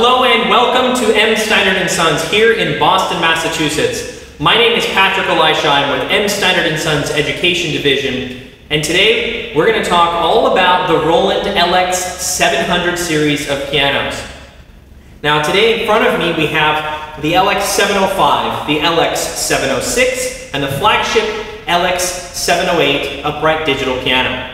Hello and welcome to M. Steinert & Sons here in Boston, Massachusetts. My name is Patrick Elisha. I'm with M. Steinert & Sons Education Division, and today we're going to talk all about the Roland LX700 series of pianos. Now today in front of me we have the LX705, the LX706, and the flagship LX708 upright digital piano.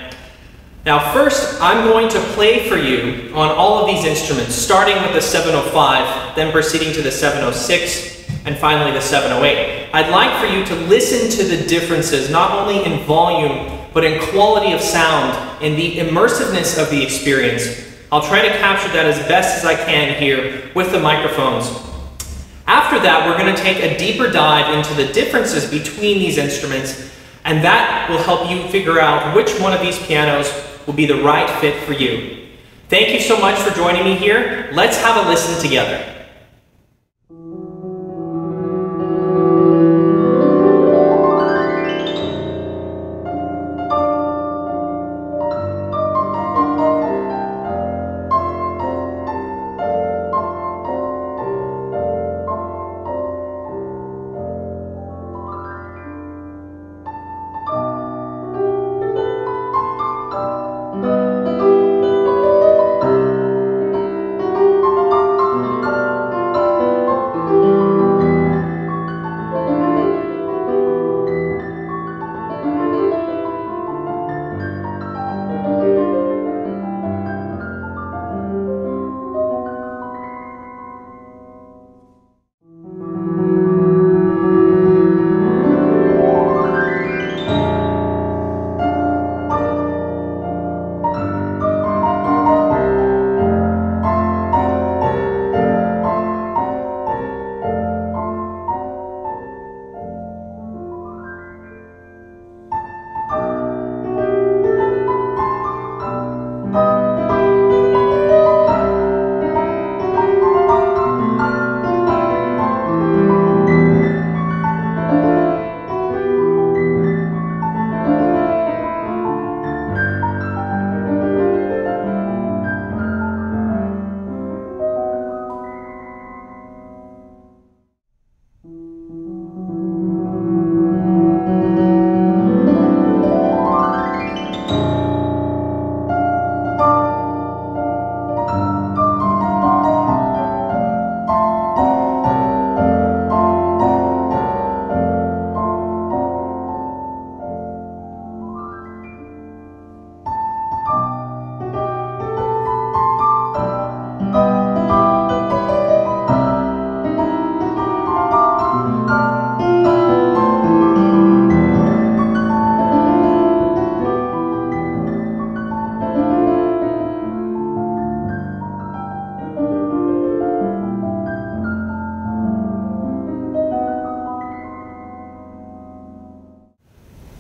Now first, I'm going to play for you on all of these instruments, starting with the 705, then proceeding to the 706, and finally the 708. I'd like for you to listen to the differences, not only in volume, but in quality of sound, in the immersiveness of the experience. I'll try to capture that as best as I can here with the microphones. After that, we're going to take a deeper dive into the differences between these instruments, and that will help you figure out which one of these pianos will be the right fit for you. Thank you so much for joining me here. Let's have a listen together.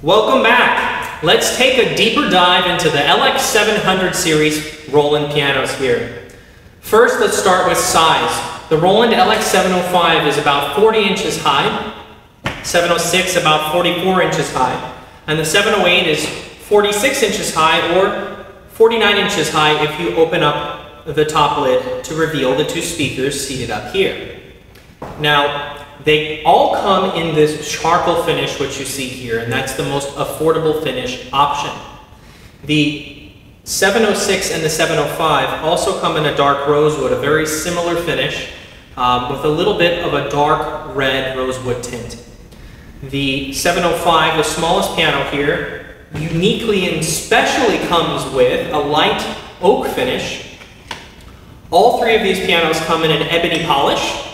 Welcome back. Let's take a deeper dive into the LX700 series Roland pianos here. First, let's start with size. The Roland LX705 is about 40 inches high, 706 about 44 inches high, and the 708 is 46 inches high or 49 inches high if you open up the top lid to reveal the two speakers seated up here. Now, they all come in this charcoal finish, which you see here, and that's the most affordable finish option. The 706 and the 705 also come in a dark rosewood, a very similar finish, with a little bit of a dark red rosewood tint. The 705, the smallest piano here, uniquely and specially comes with a light oak finish. All three of these pianos come in an ebony polish,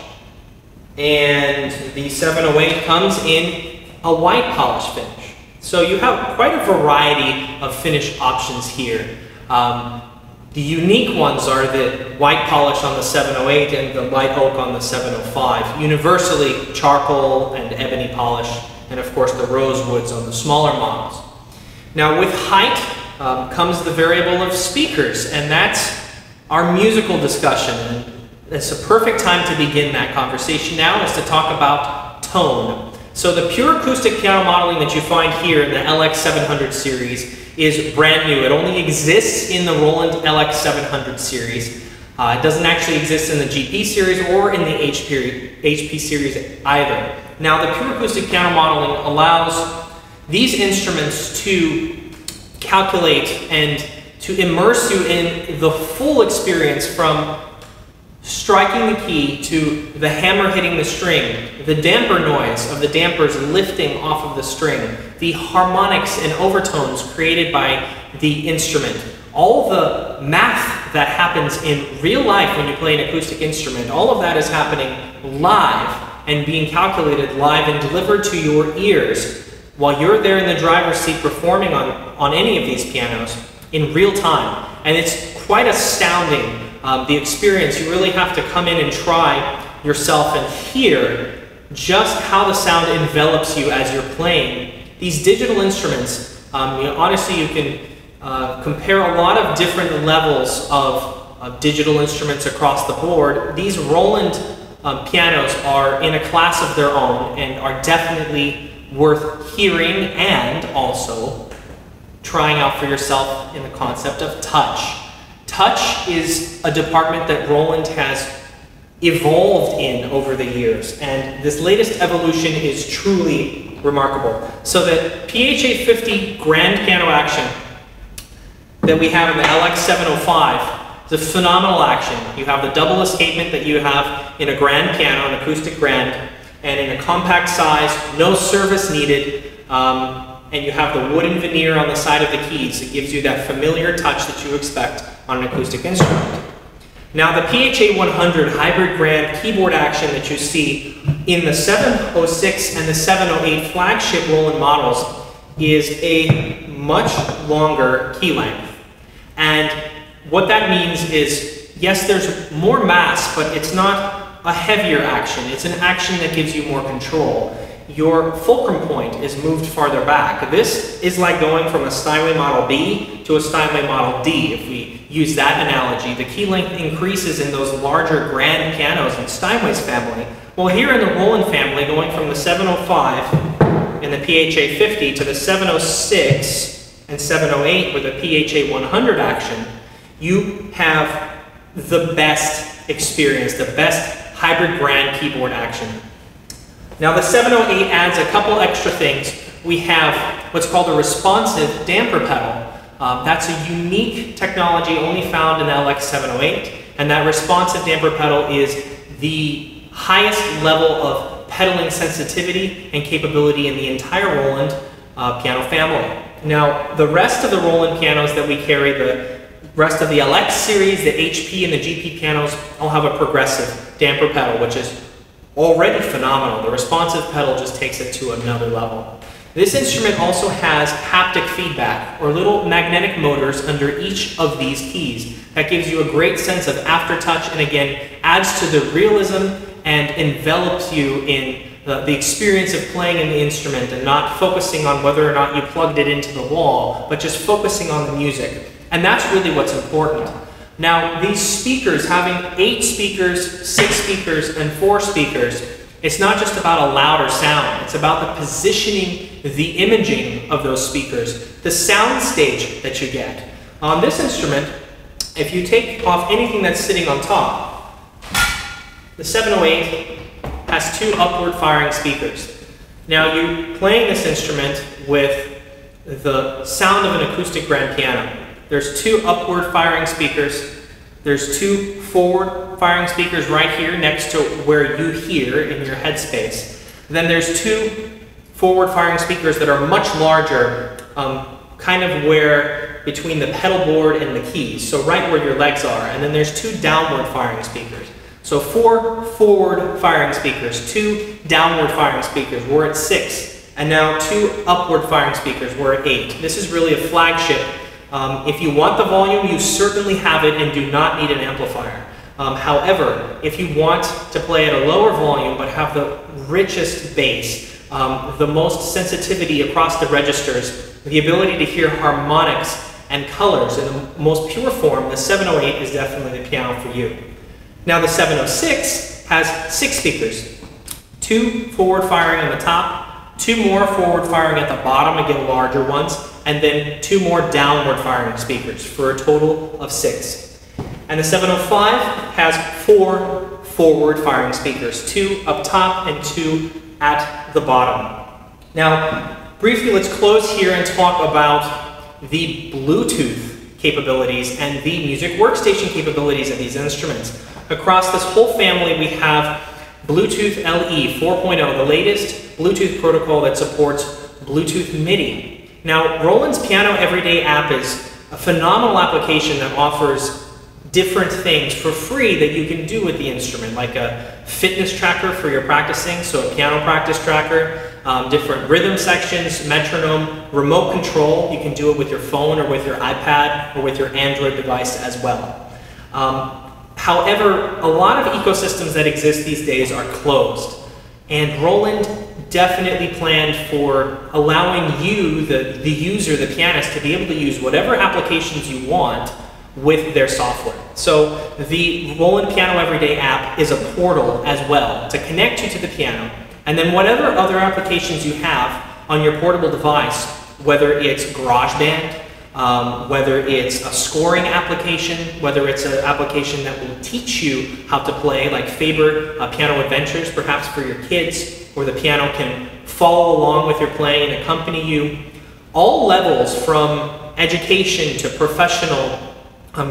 and the 708 comes in a white polish finish. So you have quite a variety of finish options here. The unique ones are the white polish on the 708 and the light oak on the 705. Universally charcoal and ebony polish, and of course the rosewoods on the smaller models. Now with height comes the variable of speakers, and that's our musical discussion. It's a perfect time to begin that conversation now, is to talk about tone. So the pure acoustic piano modeling that you find here in the LX700 series is brand new. It only exists in the Roland LX700 series. It doesn't actually exist in the GP series or in the HP series either. Now, the pure acoustic piano modeling allows these instruments to calculate and to immerse you in the full experience, from striking the key to the hammer hitting the string, the damper noise of the dampers lifting off of the string, the harmonics and overtones created by the instrument, all the math that happens in real life when you play an acoustic instrument. All of that is happening live and being calculated live and delivered to your ears while you're there in the driver's seat performing on any of these pianos in real time. And it's quite astounding, the experience. You really have to come in and try yourself and hear just how the sound envelops you as you're playing these digital instruments. Honestly, you can compare a lot of different levels of digital instruments across the board. These Roland pianos are in a class of their own and are definitely worth hearing and also trying out for yourself in the concept of touch. Touch is a department that Roland has evolved in over the years, and this latest evolution is truly remarkable. So the PHA 50 grand piano action that we have in the LX705 is a phenomenal action. You have the double escapement that you have in a grand piano, an acoustic grand, and in a compact size, no service needed, and you have the wooden veneer on the side of the keys. It gives you that familiar touch that you expect on an acoustic instrument. Now, the PHA 100 hybrid grand keyboard action that you see in the 706 and the 708 flagship Roland models is a much longer key length. And what that means is, yes, there's more mass, but it's not a heavier action. It's an action that gives you more control. Your fulcrum point is moved farther back. This is like going from a Steinway Model B to a Steinway Model D. If we use that analogy, the key length increases in those larger grand pianos in Steinway's family. Well, here in the Roland family, going from the 705 and the PHA 50 to the 706 and 708 with a PHA 100 action, you have the best experience, the best hybrid grand keyboard action. Now, the 708 adds a couple extra things. We have what's called a responsive damper pedal. That's a unique technology only found in the LX708, and that responsive damper pedal is the highest level of pedaling sensitivity and capability in the entire Roland piano family. Now, the rest of the Roland pianos that we carry, the rest of the LX series, the HP and the GP pianos, all have a progressive damper pedal, which is already phenomenal. The responsive pedal just takes it to another level. This instrument also has haptic feedback, or little magnetic motors under each of these keys. That gives you a great sense of aftertouch, and again, adds to the realism and envelops you in the experience of playing in the instrument and not focusing on whether or not you plugged it into the wall, but just focusing on the music. And that's really what's important. Now, these speakers, having 8 speakers, 6 speakers, and 4 speakers, it's not just about a louder sound. It's about the positioning, the imaging of those speakers, the sound stage that you get. On this instrument, if you take off anything that's sitting on top, the 708 has 2 upward firing speakers. Now, you're playing this instrument with the sound of an acoustic grand piano. There's 2 upward firing speakers. There's 2 forward firing speakers right here next to where you hear in your headspace. Then there's 2 forward firing speakers that are much larger, kind of where between the pedal board and the keys, so right where your legs are. And then there's 2 downward firing speakers. So 4 forward firing speakers, 2 downward firing speakers, we're at 6. And now 2 upward firing speakers, we're at 8. This is really a flagship. If you want the volume, you certainly have it and do not need an amplifier. However, if you want to play at a lower volume but have the richest bass, the most sensitivity across the registers, the ability to hear harmonics and colors in the most pure form, the 708 is definitely the piano for you. Now, the 706 has 6 speakers, 2 forward firing on the top, 2 more forward firing at the bottom, again larger ones, and then 2 more downward firing speakers for a total of 6. And the 705 has 4 forward-firing speakers, 2 up top and 2 at the bottom. Now, briefly, let's close here and talk about the Bluetooth capabilities and the music workstation capabilities of these instruments. Across this whole family, we have Bluetooth LE 4.0, the latest Bluetooth protocol that supports Bluetooth MIDI. Now, Roland's Piano Everyday app is a phenomenal application that offers different things for free that you can do with the instrument, like a fitness tracker for your practicing, so a piano practice tracker, different rhythm sections, metronome, remote control. You can do it with your phone or with your iPad or with your Android device as well. However, a lot of ecosystems that exist these days are closed, and Roland definitely planned for allowing you, the user, the pianist, to be able to use whatever applications you want with their software. So the Roland Piano Everyday app is a portal as well to connect you to the piano, and then whatever other applications you have on your portable device, whether it's GarageBand, whether it's a scoring application, whether it's an application that will teach you how to play, like Faber Piano Adventures, perhaps for your kids, where the piano can follow along with your playing and accompany you. All levels, from education to professional,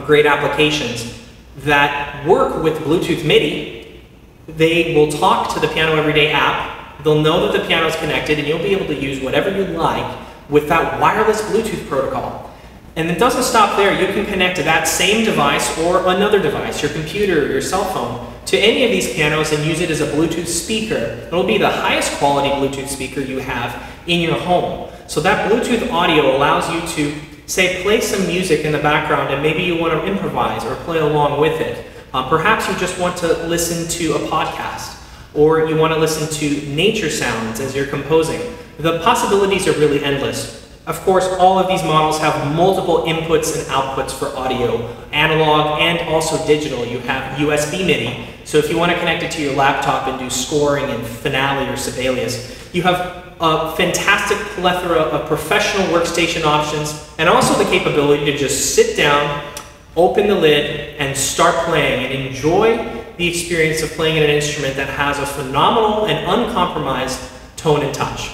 great applications that work with Bluetooth MIDI. They will talk to the Piano Everyday app. They'll know that the piano is connected, and you'll be able to use whatever you like with that wireless Bluetooth protocol. And it doesn't stop there. You can connect to that same device or another device, your computer, your cell phone, to any of these pianos and use it as a Bluetooth speaker. It'll be the highest quality Bluetooth speaker you have in your home. So that Bluetooth audio allows you to, say, play some music in the background, and maybe you want to improvise or play along with it. Perhaps you just want to listen to a podcast, or you want to listen to nature sounds as you're composing. The possibilities are really endless. Of course, all of these models have multiple inputs and outputs for audio, analog and also digital. You have USB MIDI, so if you want to connect it to your laptop and do scoring in Finale or Sibelius. You have a fantastic plethora of professional workstation options, and also the capability to just sit down, open the lid, and start playing and enjoy the experience of playing an instrument that has a phenomenal and uncompromised tone and touch.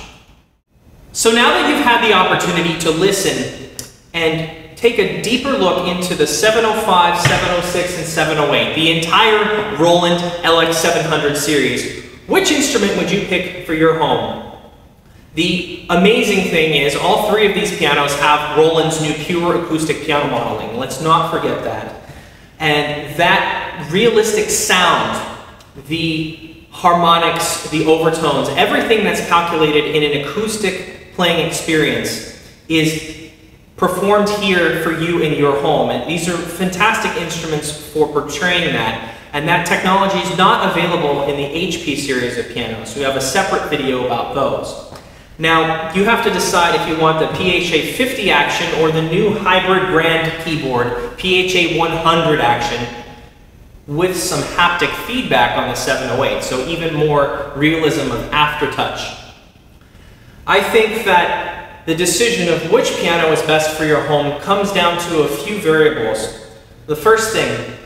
So now that you've had the opportunity to listen and take a deeper look into the 705, 706, and 708, the entire Roland LX700 series, which instrument would you pick for your home? The amazing thing is, all 3 of these pianos have Roland's new pure acoustic piano modeling. Let's not forget that. And that realistic sound, the harmonics, the overtones, everything that's calculated in an acoustic playing experience is performed here for you in your home. And these are fantastic instruments for portraying that. And that technology is not available in the HP series of pianos. We have a separate video about those. Now, you have to decide if you want the PHA 50 action or the new hybrid grand keyboard, PHA 100 action, with some haptic feedback on the 708, so even more realism of aftertouch. I think that the decision of which piano is best for your home comes down to a few variables. The first thing,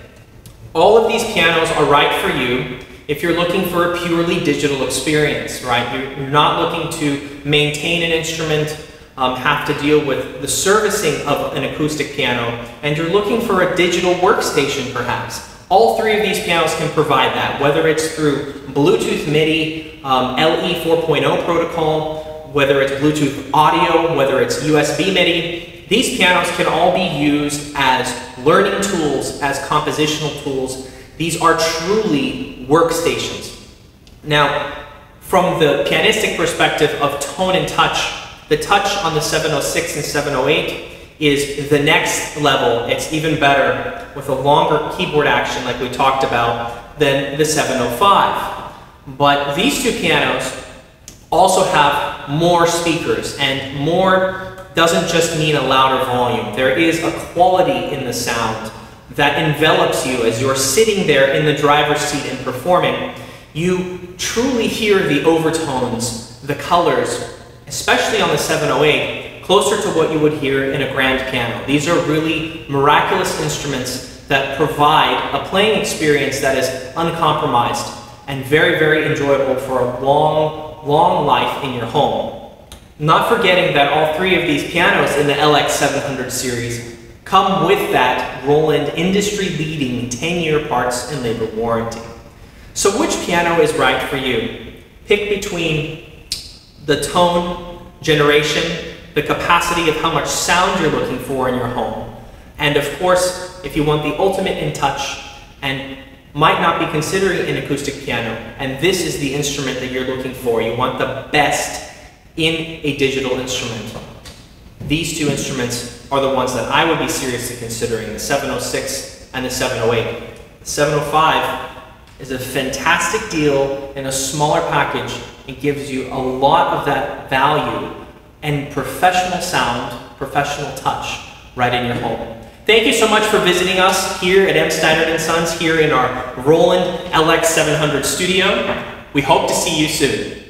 all of these pianos are right for you if you're looking for a purely digital experience, right? You're not looking to maintain an instrument, have to deal with the servicing of an acoustic piano, and you're looking for a digital workstation perhaps. All 3 of these pianos can provide that, whether it's through Bluetooth MIDI, LE 4.0 protocol, whether it's Bluetooth audio, whether it's USB MIDI. These pianos can all be used as learning tools, as compositional tools. These are truly workstations. Now, from the pianistic perspective of tone and touch, the touch on the 706 and 708 is the next level. It's even better with a longer keyboard action like we talked about than the 705. But these 2 pianos also have more speakers, and more doesn't just mean a louder volume. There is a quality in the sound that envelops you as you're sitting there in the driver's seat and performing. You truly hear the overtones, the colors, especially on the 708, closer to what you would hear in a grand piano. These are really miraculous instruments that provide a playing experience that is uncompromised and very, very enjoyable for a long, long life in your home. Not forgetting that all three of these pianos in the LX700 series come with that Roland industry-leading 10-year parts and labor warranty. So which piano is right for you? Pick between the tone, generation, the capacity of how much sound you're looking for in your home, and of course, if you want the ultimate in touch and might not be considering an acoustic piano, and this is the instrument that you're looking for, you want the best in a digital instrument. These two instruments are the ones that I would be seriously considering, the 706 and the 708. The 705 is a fantastic deal in a smaller package. It gives you a lot of that value and professional sound, professional touch right in your home. Thank you so much for visiting us here at M. Steinert & Sons here in our Roland LX700 studio. We hope to see you soon.